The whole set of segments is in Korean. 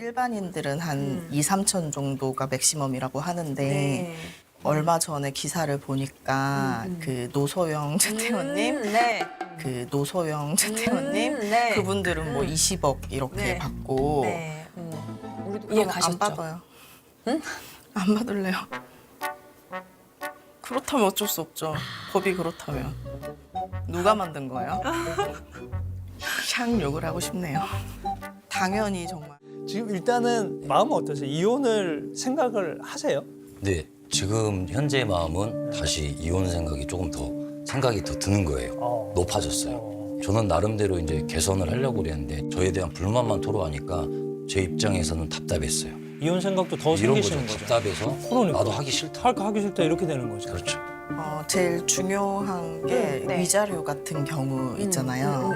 일반인들은 한 2, 3천 정도가 맥시멈이라고 하는데 네. 얼마 전에 기사를 보니까 그 노소영 최태원님, 네. 그 노소영 최태원님 네. 그분들은 뭐 20억 이렇게 네. 받고 네. 우리도 이해 가셨죠? 안 받아요. 응? 안 받을래요. 그렇다면 어쩔 수 없죠. 법이 그렇다면. 누가 만든 거예요? 샹 욕을 하고 싶네요. 당연히 정말. 지금 일단은 마음은 어떠세요? 이혼을 생각을 하세요? 네, 지금 현재의 마음은 다시 이혼 생각이 조금 더 생각이 더 드는 거예요. 높아졌어요. 저는 나름대로 이제 개선을 하려고 그랬는데 저에 대한 불만만 토로하니까 제 입장에서는 답답했어요. 이혼 생각도 더 이런 생기시는 거죠. 거죠. 답답해서 그러니까. 나도 하기 싫다. 하기 싫다 이렇게 되는 거죠. 그렇죠. 제일 중요한 게 네. 위자료 같은 경우 있잖아요.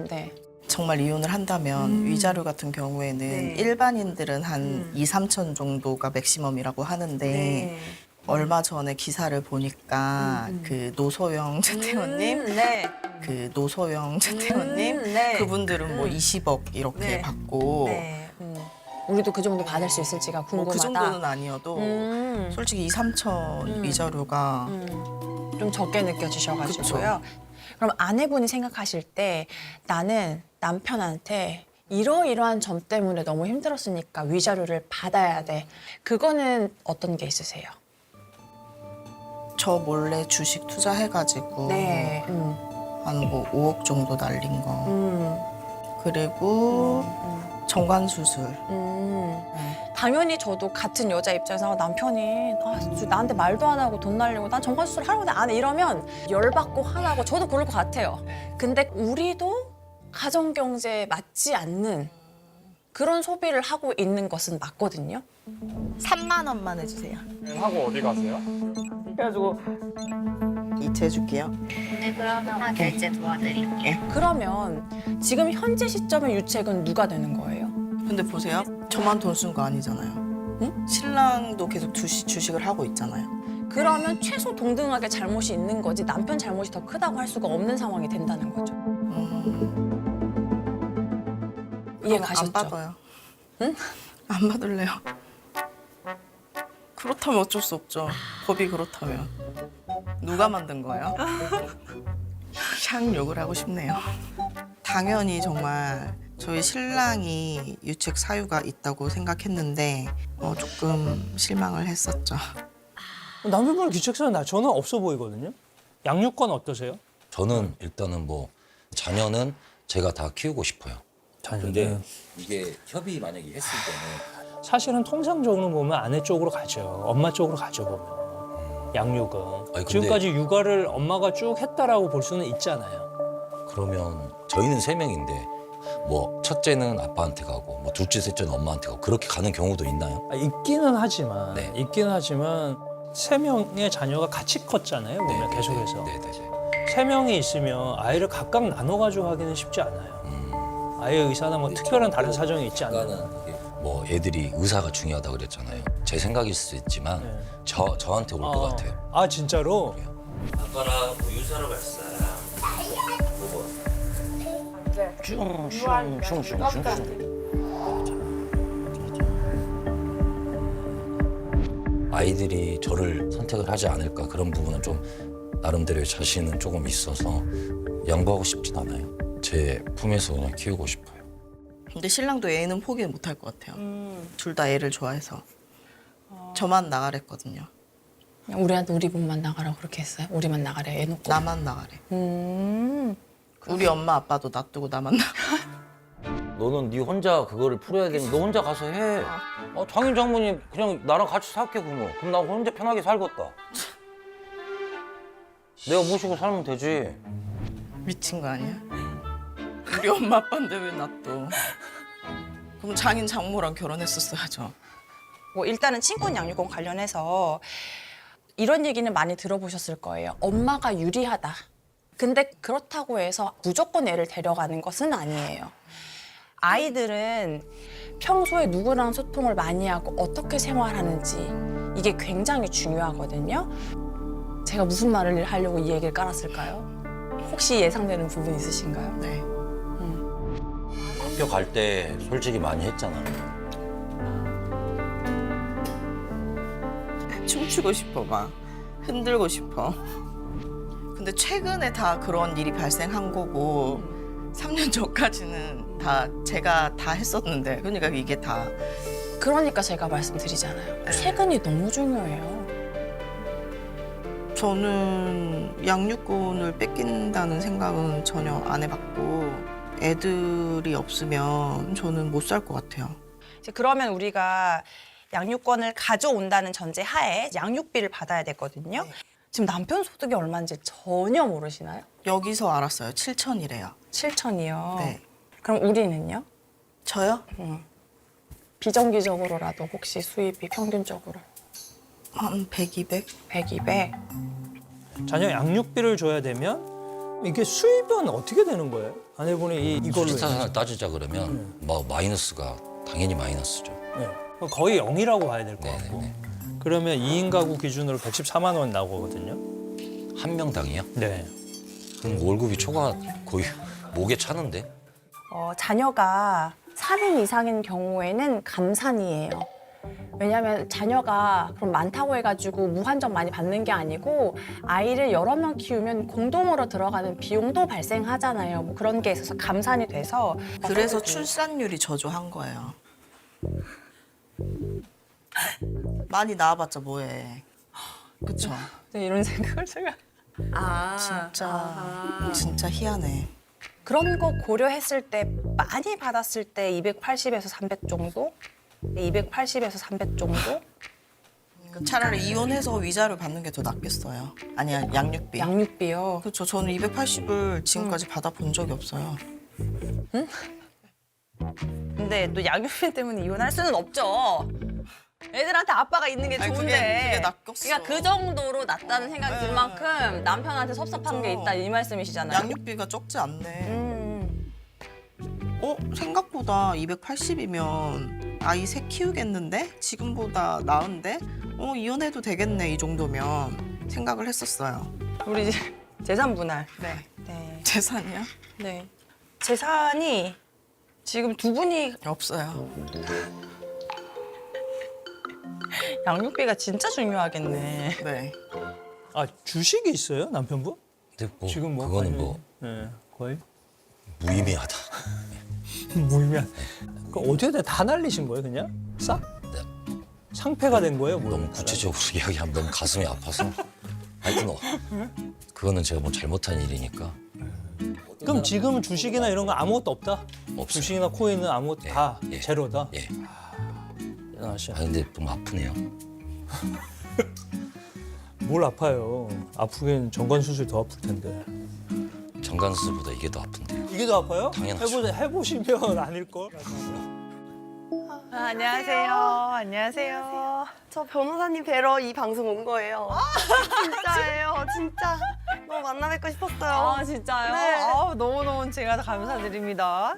네. 정말 이혼을 한다면 위자료 같은 경우에는 네. 일반인들은 한 2, 3천 정도가 맥시멈이라고 하는데 네. 얼마 전에 기사를 보니까 그 노소영 최태원님, 네. 그 노소영 최태원님 네. 그분들은 뭐 20억 이렇게 네. 받고 네. 우리도 그 정도 받을 수 있을지가 뭐 궁금하다. 그 정도는 아니어도 솔직히 2, 3천 위자료가 좀 적게 느껴지셔가지고요. 그럼 아내분이 생각하실 때 나는 남편한테 이러이러한 점 때문에 너무 힘들었으니까 위자료를 받아야 돼. 그거는 어떤 게 있으세요? 저 몰래 주식 투자해가지고 네. 한 뭐 5억 정도 날린 거 음. 그리고 정관수술 당연히 저도 같은 여자 입장에서 남편이 나한테 말도 안 하고 돈 날리고 난 정관수술 하려고 안 해 이러면 열받고 화나고 저도 그럴 것 같아요. 근데 우리도 가정경제에 맞지 않는 그런 소비를 하고 있는 것은 맞거든요. 3만 원만 해주세요. 하고 어디 가세요? 그래가지고 이체해줄게요. 네, 그러면 하나 결제 도와드릴게요. 그러면 지금 현재 시점의 유책은 누가 되는 거예요? 근데 보세요. 저만 돈 쓴 거 아니잖아요. 응? 신랑도 계속 주식을 하고 있잖아요. 그러면 최소 동등하게 잘못이 있는 거지 남편 잘못이 더 크다고 할 수가 없는 상황이 된다는 거죠. 이해 그럼 가셨죠? 안 받아요. 응? 안 받을래요. 그렇다면 어쩔 수 없죠. 법이 그렇다면. 누가 만든 거예요? 샹 욕을 하고 싶네요. 당연히 정말 저희 신랑이 유책 사유가 있다고 생각했는데 조금 실망을 했었죠. 남편분 귀책사는 저는 없어 보이거든요. 양육권 어떠세요? 저는 일단은 뭐 자녀는 제가 다 키우고 싶어요. 근데 이게 협의 만약에 했을 때는 사실은 통상적으로 보면 아내 쪽으로 가죠. 엄마 쪽으로 가죠 보면. 양육은. 아니, 근데- 지금까지 육아를 엄마가 쭉 했다라고 볼 수는 있잖아요. 그러면 저희는 3명인데 뭐 첫째는 아빠한테 가고 뭐 둘째, 셋째는 엄마한테 가고 그렇게 가는 경우도 있나요? 있기는 하지만 네. 3명의 자녀가 같이 컸잖아요. 보면 계속해서. 네네네. 3명이 있으면 아이를 각각 나눠가지고 하기는 쉽지 않아요. 아이의 의사나 뭐 특별한 다른 사정이 있지 않나요? 아까는 이게 뭐 애들이 의사가 중요하다 그랬잖아요. 제 생각일 수도 있지만 네. 저한테 올 것 같아요. 아 진짜로? 아빠랑 우유 사러 갈 사람. 아이들이 저를 선택을 하지 않을까 그런 부분은 좀 나름대로의 자신은 조금 있어서 양보하고 싶진 않아요. 제 품에서 그냥 키우고 싶어요. 근데 신랑도 애는 포기 못 할 것 같아요. 둘 다 애를 좋아해서. 저만 나가랬거든요. 우리한테 우리 몸만 나가라고 그렇게 했어요? 우리만 나가래 애 놓고. 나만 나가래. 우리 엄마 아빠도 놔두고 나만 나가. 너는 네 혼자 그거를 풀어야 되니 너 혼자 가서 해. 장인 장모님 그냥 나랑 같이 살게 그러면. 그럼 나 혼자 편하게 살겠다. 내가 모시고 살면 되지. 미친 거 아니야? 우리 엄마 아빠인데 왜 놔둬? 그럼 장인 장모랑 결혼했었어야죠. 뭐 일단은 친권 양육권 관련해서 이런 얘기는 많이 들어보셨을 거예요. 엄마가 유리하다. 근데 그렇다고 해서 무조건 애를 데려가는 것은 아니에요. 아이들은 평소에 누구랑 소통을 많이 하고 어떻게 생활하는지 이게 굉장히 중요하거든요. 제가 무슨 말을 하려고 이 얘기를 깔았을까요? 혹시 예상되는 부분 있으신가요? 네. 학교 갈 때 솔직히 많이 했잖아. 춤추고 싶어 막 흔들고 싶어. 근데 최근에 다 그런 일이 발생한 거고 3년 전까지는 다 제가 다 했었는데 그러니까 이게 다 그러니까 제가 말씀드리잖아요. 최근이 너무 중요해요. 저는 양육권을 뺏긴다는 생각은 전혀 안 해봤고 애들이 없으면 저는 못 살 것 같아요. 이제 그러면 우리가 양육권을 가져온다는 전제 하에 양육비를 받아야 되거든요. 네. 지금 남편 소득이 얼마인지 전혀 모르시나요? 여기서 알았어요. 7천이래요. 7천이요. 네. 그럼 우리는요? 저요? 비정기적으로라도 혹시 수입이 평균적으로 한 100, 200? 100, 200? 자녀 양육비를 줘야 되면 이게 수입은 어떻게 되는 거예요? 아내분이 이걸로 수리타산을 따지자 그러면 뭐 마이너스가 당연히 마이너스죠. 네. 거의 0이라고 봐야 될 것 같고. 네네네. 그러면 2인 가구 기준으로 114만 원 나오거든요. 한 명당이요? 네. 그럼 월급이 초과 거의 목에 차는데? 자녀가 3인 이상인 경우에는 감산이에요. 왜냐하면 자녀가 그럼 많다고 해가지고 무한정 많이 받는 게 아니고 아이를 여러 명 키우면 공동으로 들어가는 비용도 발생하잖아요. 뭐 그런 게 있어서 감산이 돼서 그래서 출산율이 저조한 거예요. 많이 낳아봤자 뭐해. 그쵸? 네, 이런 생각을 제가 진짜 희한해. 그런 거 고려했을 때 많이 받았을 때 280에서 300 정도? 280에서 300 정도? 차라리 이혼해서 위자료 받는 게 더 낫겠어요. 아니야, 양육비. 양육비요. 그렇죠. 저는 280을 지금까지 받아본 적이 없어요. 근데 또 양육비 때문에 이혼할 수는 없죠. 애들한테 아빠가 있는 게 아니, 좋은데. 그게 낫겠어. 그러니까 그 정도로 낫다는 생각이 들 네. 만큼 남편한테 섭섭한 게 있다 이 말씀이시잖아요. 양육비가 적지 않네. 음. 생각보다 280이면 아이 셋 키우겠는데? 지금보다 나은데? 이혼해도 되겠네, 이 정도면. 생각을 했었어요. 우리 재산 분할. 네. 네. 재산이요? 네. 재산이 지금 두 분이 없어요. 양육비가 진짜 중요하겠네. 네. 아 주식이 있어요 남편분? 근데 뭐 지금 뭐 그거는 거의- 뭐 네, 거의 무의미하다. 무의미한. 그 어떻게 다 날리신 거예요 그냥? 싹? 네. 상패가 된 거예요? 뭐? 너무 구체적으로 이야기하면 너무 가슴이 아파서. 하여튼 그거는 제가 뭐 잘못한 일이니까 그럼 지금은 주식이나 이런 거 아무것도 없다? 없어요. 주식이나 코인은 아무것도 예, 다 예. 제로다? 예. 대단하시네. 아 근데 좀 아프네요. 뭘 아파요? 아프긴 정관 수술 더 아플 텐데. 정관수술보다 이게 더 아픈데요. 이게 더 아파요? 당연하죠. 해보시면 아닐걸? 안녕하세요. 안녕하세요. 저 변호사님 뵈러 이 방송 온 거예요. 진짜예요, 진짜. 너무 만나 뵙고 싶었어요. 아 진짜요? 네. 너무너무 제가 감사드립니다.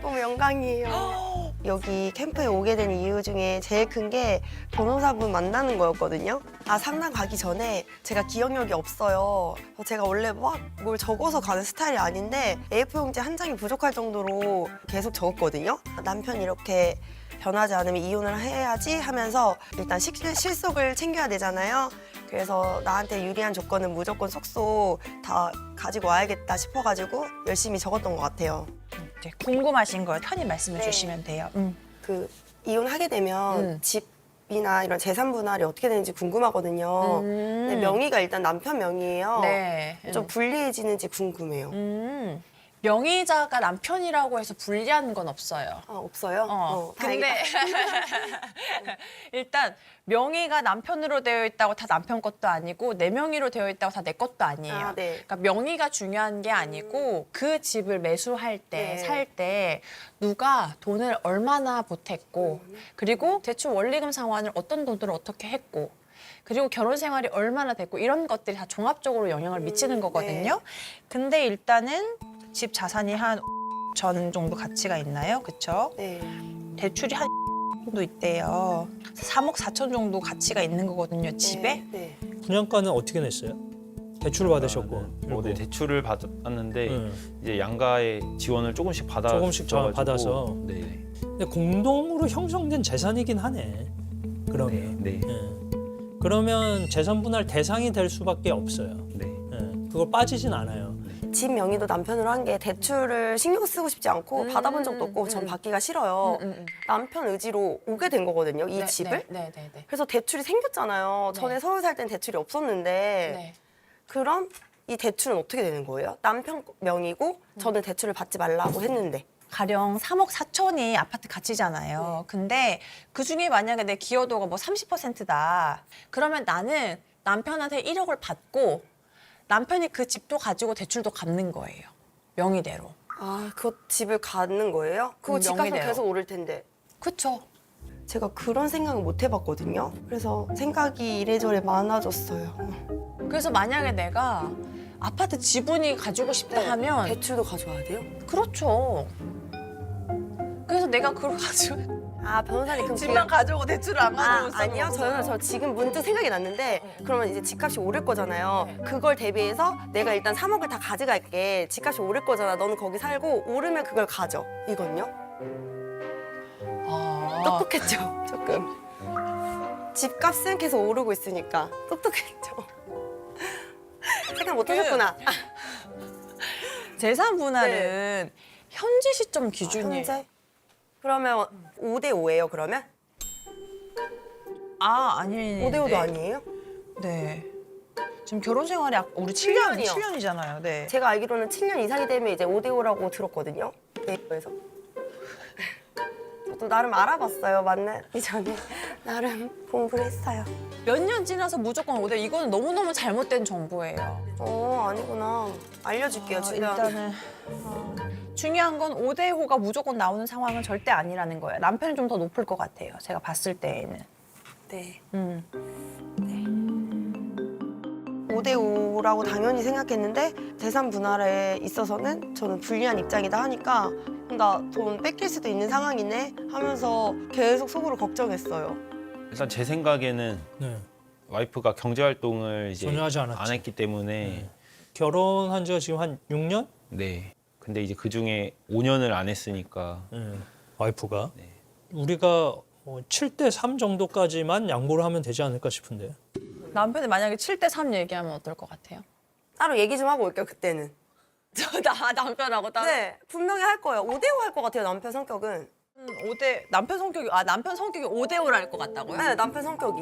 너무 영광이에요. 여기 캠프에 오게 된 이유 중에 제일 큰 게 변호사분 만나는 거였거든요. 상담 가기 전에 제가 기억력이 없어요. 제가 원래 막 뭘 적어서 가는 스타일이 아닌데 A4 용지 한 장이 부족할 정도로 계속 적었거든요. 남편이 이렇게 변하지 않으면 이혼을 해야지 하면서 일단 실속을 챙겨야 되잖아요. 그래서 나한테 유리한 조건은 무조건 속속 다 가지고 와야겠다 싶어가지고 열심히 적었던 것 같아요. 이제 궁금하신 거 편히 말씀해 네. 주시면 돼요. 그 이혼하게 되면 집이나 이런 재산 분할이 어떻게 되는지 궁금하거든요. 근데 명의가 일단 남편 명의예요. 네. 좀 불리해지는지 궁금해요. 명의자가 남편이라고 해서 불리한 건 없어요. 없어요? 다행이다. 근데 일단 명의가 남편으로 되어 있다고 다 남편 것도 아니고 내 명의로 되어 있다고 다 내 것도 아니에요. 네. 그러니까 명의가 중요한 게 아니고 그 집을 매수할 때, 네. 살 때 누가 돈을 얼마나 보탰고 그리고 대출 원리금 상환을 어떤 돈으로 어떻게 했고 그리고 결혼 생활이 얼마나 됐고 이런 것들이 다 종합적으로 영향을 미치는 거거든요. 근데 일단은 집 자산이 한 전 정도 가치가 있나요? 그렇죠? 네. 대출이 한 정도 있대요. 3억 4천 정도 가치가 있는 거거든요, 집에. 네. 분양가는 어떻게 냈어요? 대출을 받으셨고. 네, 대출을 받았는데 네. 이제 양가의 지원을 조금씩 조금씩 받아서. 네. 근데 공동으로 형성된 재산이긴 하네. 그러면. 네. 예. 그러면 재산 분할 대상이 될 수밖에 없어요. 네. 예, 그걸 빠지진 않아요. 집 명의도 남편으로 한 게 대출을 신경 쓰고 싶지 않고 받아본 적도 없고 전 받기가 싫어요. 남편 의지로 오게 된 거거든요, 이 집을. 네. 그래서 대출이 생겼잖아요. 네. 전에 서울 살 땐 대출이 없었는데 네. 그럼 이 대출은 어떻게 되는 거예요? 남편 명의고 저는 대출을 받지 말라고 했는데. 가령 3억 4천이 아파트 가치잖아요. 근데 그 중에 만약에 내 기여도가 뭐 30%다. 그러면 나는 남편한테 1억을 받고 남편이 그 집도 가지고 대출도 갚는 거예요. 명의대로. 아, 그 집을 갖는 거예요? 그거 집값은 명의대로. 계속 오를 텐데. 그쵸? 제가 그런 생각을 못 해봤거든요. 그래서 생각이 이래저래 많아졌어요. 그래서 만약에 내가 아파트 지분이 가지고 싶다 하면 대출도 가져와야 돼요? 그렇죠. 그래서 내가 그걸 가지고 아, 변호사님 그럼 집만 가져오고 대출을 안 가져오고 아니요, 저 지금 문득 생각이 났는데 그러면 이제 집값이 오를 거잖아요. 그걸 대비해서 내가 일단 3억을 다 가져갈게. 집값이 오를 거잖아. 너는 거기 살고 오르면 그걸 가져. 이건요? 똑똑했죠, 조금. 집값은 계속 오르고 있으니까 똑똑했죠. 생각 못 하셨구나. 재산 분할은 현재 시점 기준이에요. 현재? 그러면 5대 5예요, 그러면? 아니. 5대 5도 아니에요? 네. 지금 결혼 생활이 우리 7년이요. 7년이잖아요. 네. 제가 알기로는 7년 이상이 되면 이제 5대 5라고 들었거든요. 네이버에서. 저도 나름 알아봤어요. 만나기 전에 나름 공부를 했어요. 몇 년 지나서 무조건 5대 이거는 너무너무 잘못된 정보예요. 아니구나. 알려줄게요, 지금. 일단은 중요한 건 5대 5가 무조건 나오는 상황은 절대 아니라는 거예요. 남편이 좀 더 높을 것 같아요. 제가 봤을 때에는. 네. 5대 5라고 당연히 생각했는데 재산 분할에 있어서는 저는 불리한 입장이다 하니까 나 돈 뺏길 수도 있는 상황이네 하면서 계속 속으로 걱정했어요. 일단 제 생각에는 네. 와이프가 경제 활동을 이제 전혀 하지 않았죠. 안 했기 때문에 결혼한 지가 지금 한 6년? 네. 근데 이제 그 중에 5년을 안 했으니까 와이프가. 네. 우리가 7대 3 정도까지만 양보를 하면 되지 않을까 싶은데. 남편이 만약에 7대 3 얘기하면 어떨 것 같아요? 따로 얘기 좀 하고 올게요, 그때는. 나 남편하고 따로. 네, 분명히 할 거예요. 5대 5 할 것 같아요, 남편 성격은. 5대 남편 성격이 5대 5를 할 것 같다고요? 네, 남편 성격이.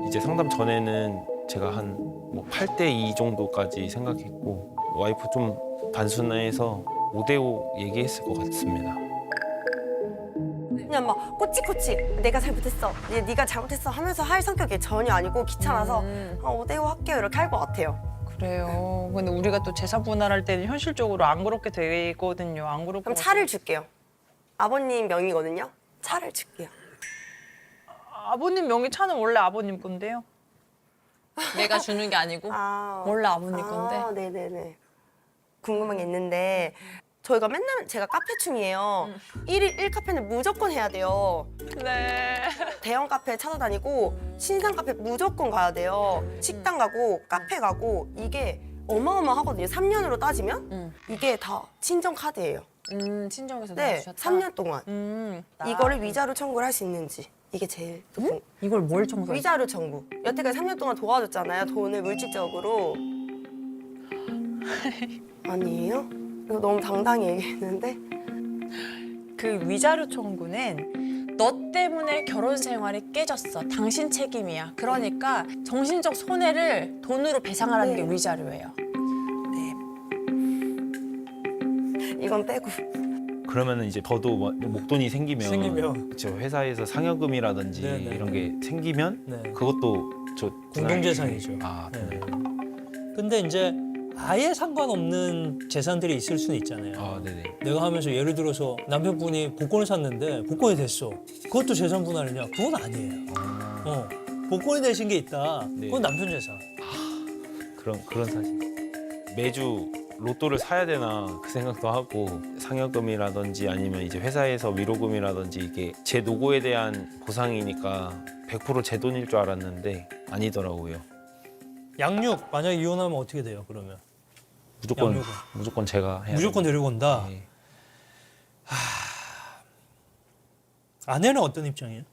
이제 상담 전에는 제가 한 뭐 8대 2 정도까지 생각했고 와이프 좀 단순해서 5대 5 얘기했을 것 같습니다. 그냥 막 꼬치꼬치 내가 잘못했어, 네가 잘못했어 하면서 할 성격이 전혀 아니고 귀찮아서 5대 5 할게요 이렇게 할 것 같아요. 그래요. 근데 우리가 또 재산 분할할 때는 현실적으로 안 그렇게 되거든요. 안 그렇고. 그럼 차를 줄게요. 아버님 명의거든요. 차를 줄게요. 아버님 명의 차는 원래 아버님 건데요. 내가 주는 게 아니고 원래 아버님 건데. 네네네. 궁금한 게 있는데 저희가 맨날 제가 카페충이에요. 1카페는 무조건 해야 돼요. 네. 대형 카페 찾아다니고 신상 카페 무조건 가야 돼요. 식당 가고 카페 가고 이게 어마어마하거든요. 3년으로 따지면 이게 다 친정 카드예요. 친정에서 네, 내주셨다. 3년 동안. 이거를 위자료 청구를 할 수 있는지 이게 제일 조금 이걸 뭘 청소해? 위자료 청구. 여태까지 3년 동안 도와줬잖아요. 돈을 물질적으로. 아니에요? 이거 너무 당당히 얘기했는데. 그 위자료 청구는 너 때문에 결혼 생활이 깨졌어. 당신 책임이야. 그러니까 정신적 손해를 돈으로 배상하라는 네. 게 위자료예요. 이건 빼고. 그러면은 이제 저도 뭐 목돈이 생기면 그쵸, 회사에서 상여금이라든지 네네. 이런 게 생기면 네. 그것도 저 공동재산이죠. 아, 네. 근데 이제 아예 상관없는 재산들이 있을 수는 있잖아요. 아, 네네. 내가 하면서 예를 들어서 남편분이 복권을 샀는데 복권이 됐어. 그것도 재산 분할이냐? 그건 아니에요. 복권이 되신 게 있다. 네. 그건 남편 재산. 그런 사실. 매주 로또를 사야 되나 그 생각도 하고 상여금이라든지 아니면 이제 회사에서 위로금이라든지 이게 제 노고에 대한 보상이니까 100% 제 돈일 줄 알았는데 아니더라고요. 양육 만약에 이혼하면 어떻게 돼요? 그러면 무조건 양육은? 무조건 제가 해야 무조건 됩니다. 데리고 온다. 네. 아내는 어떤 입장이에요?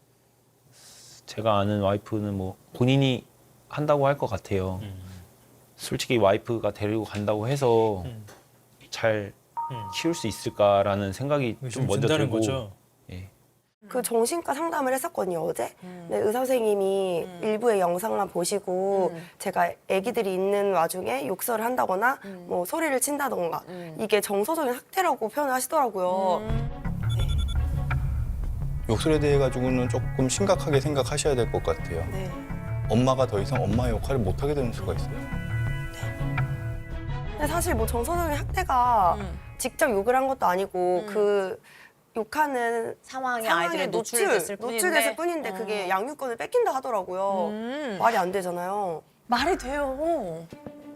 제가 아는 와이프는 뭐 본인이 한다고 할 것 같아요. 솔직히 와이프가 데리고 간다고 해서 잘 키울 수 있을까라는 생각이 좀 먼저 준다는 들고. 거죠. 예. 그 정신과 상담을 했었거든요, 어제. 근데 의사 선생님이 일부의 영상만 보시고 제가 아기들이 있는 와중에 욕설을 한다거나 뭐 소리를 친다던가 이게 정서적인 학대라고 표현을 하시더라고요. 욕설에 대해 가지고는 조금 심각하게 생각하셔야 될 것 같아요. 네. 엄마가 더 이상 엄마의 역할을 못 하게 되는 수가 있어요. 근데 사실 뭐 정서적인 학대가 직접 욕을 한 것도 아니고 그 욕하는 상황에 아이들이 노출됐을 뿐인데 그게 양육권을 뺏긴다 하더라고요. 말이 안 되잖아요. 말이 돼요.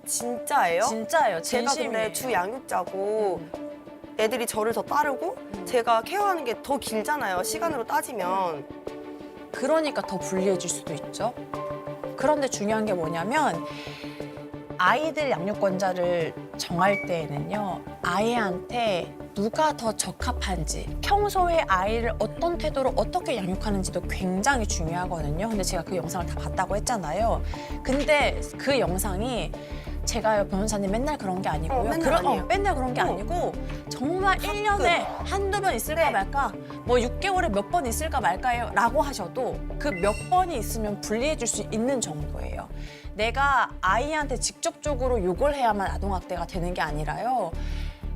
진짜예요? 진짜예요. 제가 진심이에요. 근데 주 양육자고 애들이 저를 더 따르고 제가 케어하는 게 더 길잖아요. 시간으로 따지면. 그러니까 더 불리해질 수도 있죠. 그런데 중요한 게 뭐냐면 아이들 양육권자를 정할 때에는요. 아이한테 누가 더 적합한지, 평소에 아이를 어떤 태도로 어떻게 양육하는지도 굉장히 중요하거든요. 근데 제가 그 영상을 다 봤다고 했잖아요. 근데 그 영상이 제가요, 변호사님 맨날 그런 게 아니고요. 맨날 아니에요. 맨날 그런 게 아니고 정말 1년에 한두 번 있을까 네. 말까, 뭐 6개월에 몇 번 있을까 말까요? 라고 하셔도 그 몇 번이 있으면 불리해질 수 있는 정도예요. 내가 아이한테 직접적으로 욕을 해야만 아동학대가 되는 게 아니라요.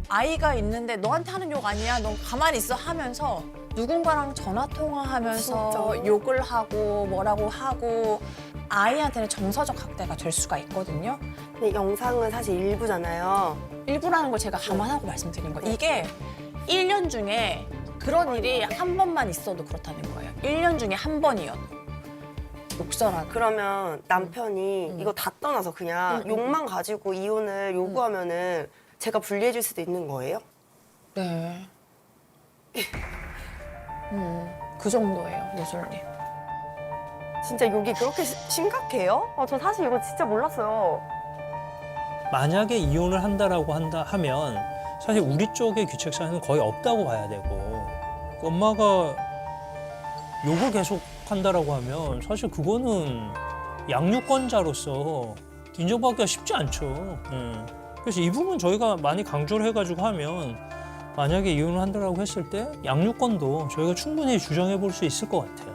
아이가 있는데 너한테 하는 욕 아니야? 너 가만히 있어 하면서 누군가랑 전화 통화하면서 진짜요? 욕을 하고 뭐라고 하고 아이한테는 정서적 학대가 될 수가 있거든요. 근데 영상은 사실 일부잖아요. 일부라는 걸 제가 감안하고 말씀드린 거예요. 이게 1년 중에 그런 일이 한 번만 있어도 그렇다는 거예요. 1년 중에 한 번이어도. 욕설하는. 그러면 남편이 이거 다 떠나서 그냥 욕만 가지고 이혼을 요구하면은 제가 불리해질 수도 있는 거예요? 네. 그 정도예요, 노솔님. 진짜 욕이 그렇게 심각해요? 저 사실 이거 진짜 몰랐어요. 만약에 이혼을 한다라고 하면 사실 우리 쪽의 규책 사항은 거의 없다고 봐야 되고 그 엄마가 욕을 계속 한다라고 하면 사실 그거는 양육권자로서 인정받기가 쉽지 않죠. 그래서 이 부분 저희가 많이 강조를 해가지고 하면 만약에 이혼을 한다라고 했을 때 양육권도 저희가 충분히 주장해 볼 수 있을 것 같아요.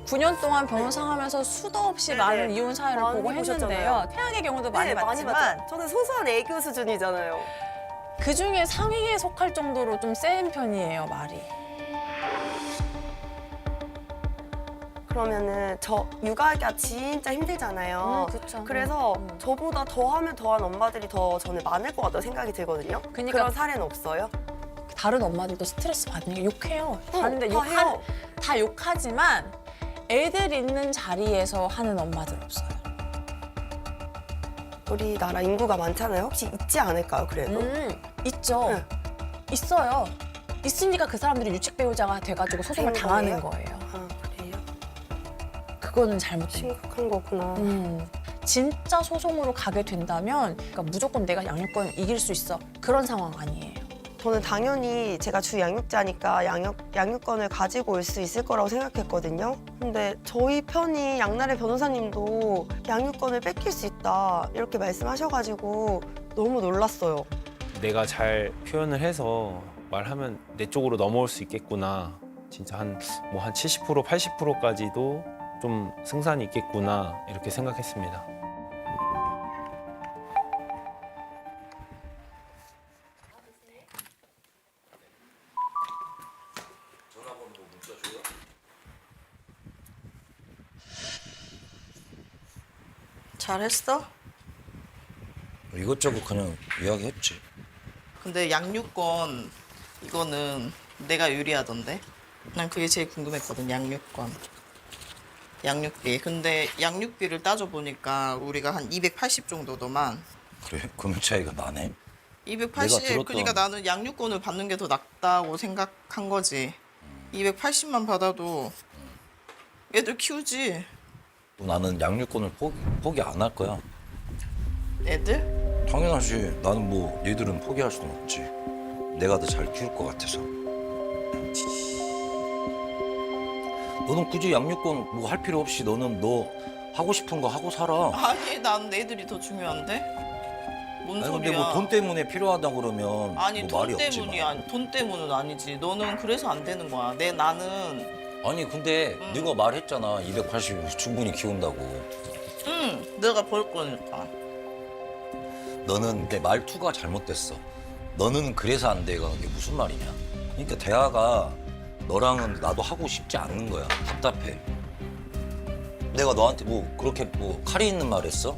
9년 동안 변호사 하면서 수도 없이 네네. 많은 이혼 사연을 많이 보고 했는데요. 보셨잖아요. 태양의 경우도 많이 봤지만 봤죠. 저는 소소한 애교 수준이잖아요. 그 중에 상위에 속할 정도로 좀 센 편이에요, 말이. 그러면은 저 육아가 진짜 힘들잖아요. 그쵸. 그래서 저보다 더 하면 더한 엄마들이 더 저는 많을 것 같다고 생각이 들거든요. 그러니까 그런 사례는 없어요? 다른 엄마들도 스트레스 받는 게 욕해요. 다른데 다 해요. 다 욕하지만 애들 있는 자리에서 하는 엄마들 없어요. 우리나라 인구가 많잖아요. 혹시 있지 않을까요, 그래도? 있죠. 네. 있어요. 있으니까 그 사람들이 유책 배우자가 돼가지고 소송을 되는 당하는 거예요? 거예요. 아, 그래요? 그거는 잘못된 거예요. 심각한 거구나. 진짜 소송으로 가게 된다면 그러니까 무조건 내가 양육권 이길 수 있어. 그런 상황 아니에요. 저는 당연히 제가 주 양육자니까 양육권을 가지고 올 수 있을 거라고 생각했거든요. 근데 저희 편이 양날의 변호사님도 양육권을 뺏길 수 있다 이렇게 말씀하셔가지고 너무 놀랐어요. 내가 잘 표현을 해서 말하면 내 쪽으로 넘어올 수 있겠구나. 진짜 한 70% 80%까지도 좀 승산이 있겠구나 이렇게 생각했습니다. 잘했어? 이것저것 그냥 이야기했지. 근데 양육권 이거는 내가 유리하던데. 난 그게 제일 궁금했거든. 양육권. 양육비. 근데 양육비를 따져보니까 우리가 한 280 정도더만. 그래? 금액 차이가 나네. 280. 내가 들었던- 그러니까 나는 양육권을 받는 게 더 낫다고 생각한 거지. 280만 받아도 애들 키우지. 나는 양육권을 포기 안 할 거야. 애들? 당연하지. 나는 뭐 얘들은 포기할 수는 없지. 내가 더 잘 키울 것 같아서. 너는 굳이 양육권 뭐 할 필요 없이 너는 너 하고 싶은 거 하고 살아. 아니 난 애들이 더 중요한데? 뭔 아니 소리야? 근데 뭐 돈 때문에 필요하다 그러면 아니 뭐 돈 말이 없지. 때문이 아니 돈 때문은 아니지. 너는 그래서 안 되는 거야. 나는 아니 근데 네가 말했잖아. 280 충분히 키운다고. 내가 벌 거니까. 너는 내 말투가 잘못됐어. 너는 그래서 안 돼가 그게 무슨 말이냐. 그러니까 대화가 너랑은 나도 하고 싶지 않는 거야. 답답해. 내가 너한테 뭐 그렇게 뭐 칼이 있는 말 했어?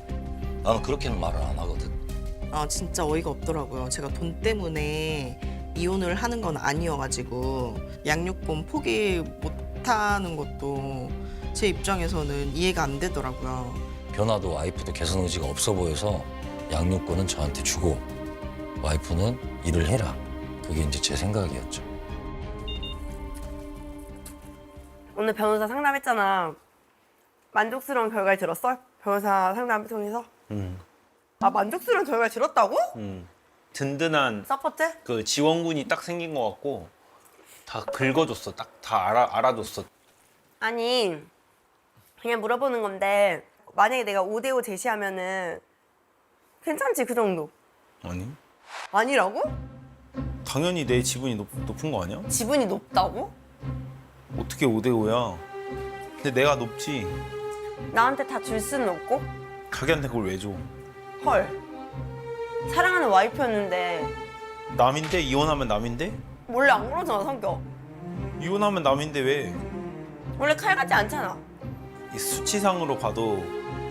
나는 그렇게는 말을 안 하거든. 아 진짜 어이가 없더라고요. 제가 돈 때문에 이혼을 하는 건 아니어가지고 양육권 포기 못하는 것도 제 입장에서는 이해가 안 되더라고요. 변화도 와이프도 개선 의지가 없어 보여서 양육권은 저한테 주고 와이프는 일을 해라. 그게 이제 제 생각이었죠. 오늘 변호사 상담했잖아. 만족스러운 결과를 들었어? 변호사 상담을 통해서? 아 만족스러운 결과를 들었다고? 든든한 서포트? 그 지원군이 딱 생긴 것 같고 다 긁어줬어. 딱 다 알아줬어. 아니 그냥 물어보는 건데 만약에 내가 5대5 제시하면은 괜찮지 그 정도? 아니? 아니라고? 당연히 내 지분이 높은 거 아니야? 지분이 높다고? 어떻게 5대5야? 근데 내가 높지. 나한테 다 줄 수는 없고? 자기한테 그걸 왜 줘? 헐 사랑하는 와이프였는데 남인데? 이혼하면 남인데? 원래 안 그러잖아 성격. 이혼하면 남인데 왜? 원래 칼 같지 않잖아. 이 수치상으로 봐도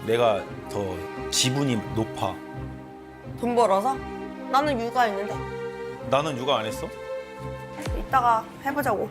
내가 더 지분이 높아. 돈 벌어서? 나는 육아했는데. 나는 육아 안 했어? 이따가 해보자고.